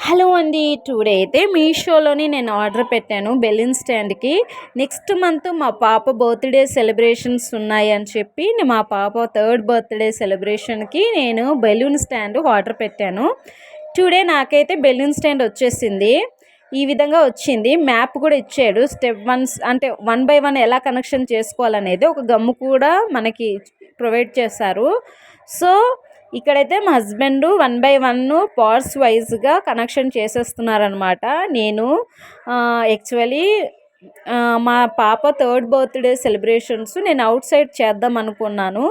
Hello అండి. Today అయితే మీషోలోని నేను ఆర్డర్ పెట్టాను బెలూన్ స్టాండ్కి. నెక్స్ట్ మంత్ మా పాప బర్త్డే సెలబ్రేషన్స్ ఉన్నాయి అని చెప్పి మా పాప 3rd బర్త్డే సెలబ్రేషన్కి నేను బెలూన్ స్టాండ్ ఆర్డర్ పెట్టాను. టుడే నాకైతే బెలూన్ స్టాండ్ వచ్చేసింది. ఈ విధంగా వచ్చింది. మ్యాప్ కూడా ఇచ్చాడు. స్టెప్ 1 అంటే 1 బై 1 ఎలా కనెక్షన్ చేసుకోవాలనేది ఒక గమ్ము కూడా మనకి ప్రొవైడ్ చేశారు. సో ఇక్కడైతే మా హస్బెండ్ 1 బై 1 పార్ట్స్ వైజ్గా కనెక్షన్ చేసేస్తున్నారనమాట. నేను యాక్చువల్లీ మా పాప 3rd బర్త్డే సెలబ్రేషన్స్ నేను అవుట్ సైడ్ చేద్దాం అనుకున్నాను.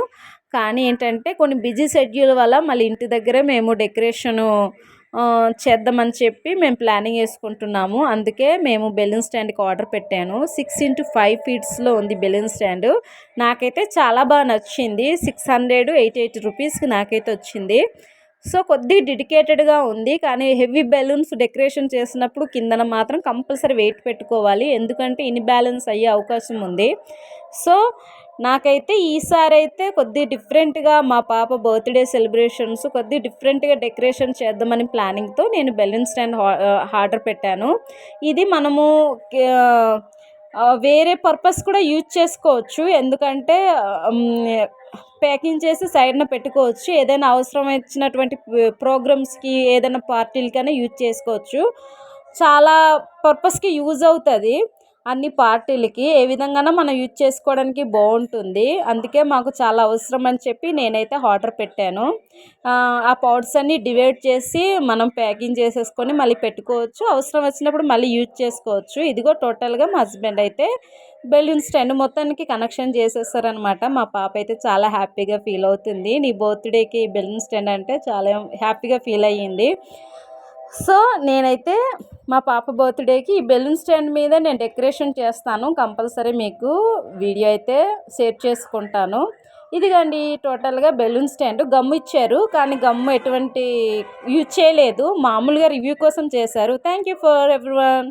కానీ ఏంటంటే కొన్ని బిజీ షెడ్యూల్ వల్ల మళ్ళీ ఇంటి దగ్గరే మేము డెకరేషను చేద్దామని చెప్పి మేము ప్లానింగ్ వేసుకుంటున్నాము. అందుకే మేము బెలూన్ స్టాండ్కి ఆర్డర్ పెట్టాను. 6x5 ఫీట్స్లో ఉంది బెలూన్ స్టాండ్. నాకైతే చాలా బాగా నచ్చింది. 688 రూపీస్కి నాకైతే వచ్చింది. సో కొద్దిగా డెడికేటెడ్గా ఉంది. కానీ హెవీ బెలూన్స్ డెకరేషన్ చేసినప్పుడు కిందన మాత్రం కంపల్సరీ వెయిట్ పెట్టుకోవాలి. ఎందుకంటే ఇన్బ్యాలెన్స్ అయ్యే అవకాశం ఉంది. సో నాకైతే ఈసారి అయితే కొద్దిగా డిఫరెంట్గా మా పాప బర్త్డే సెలబ్రేషన్స్ కొద్దిగా డిఫరెంట్గా డెకరేషన్ చేద్దామని ప్లానింగ్తో నేను బెలూన్ స్టాండ్ ఆర్డర్ పెట్టాను. ఇది మనము వేరే పర్పస్ కూడా యూజ్ చేసుకోవచ్చు. ఎందుకంటే ప్యాకింగ్ చేసి సైడ్న పెట్టుకోవచ్చు. ఏదైనా అవసరం వచ్చినటువంటి ప్రోగ్రామ్స్కి ఏదైనా పార్టీలకైనా యూజ్ చేసుకోవచ్చు. చాలా పర్పస్కి యూజ్ అవుతుంది. అన్ని పార్టీలకి ఏ విధంగానో మనం యూజ్ చేసుకోవడానికి బాగుంటుంది. అందుకే మాకు చాలా అవసరం అని చెప్పి నేనైతే ఆర్డర్ పెట్టాను. ఆ పౌడర్స్ అన్నీ డివైడ్ చేసి మనం ప్యాకింగ్ చేసేసుకొని మళ్ళీ పెట్టుకోవచ్చు. అవసరం వచ్చినప్పుడు మళ్ళీ యూజ్ చేసుకోవచ్చు. ఇదిగో టోటల్గా మా హస్బెండ్ అయితే బెలూన్ స్టాండ్ మొత్తానికి కనెక్షన్ చేసేస్తారనమాట. మా పాప అయితే చాలా హ్యాపీగా ఫీల్ అవుతుంది. నీ బర్త్డేకి బెలూన్ స్టాండ్ అంటే చాలా హ్యాపీగా ఫీల్ అయ్యింది. సో నేనైతే మా పాప బర్త్డేకి ఈ బెలూన్ స్టాండ్ మీద నేను డెకరేషన్ చేస్తాను. కంపల్సరీ మీకు వీడియో అయితే షేర్ చేసుకుంటాను. ఇదిగండి టోటల్గా బెలూన్ స్టాండ్. గమ్ము ఇచ్చారు కానీ గమ్ము ఎటువంటి యూజ్ చేయలేదు. మామూలుగా రివ్యూ కోసం చేశారు. Thank you for everyone.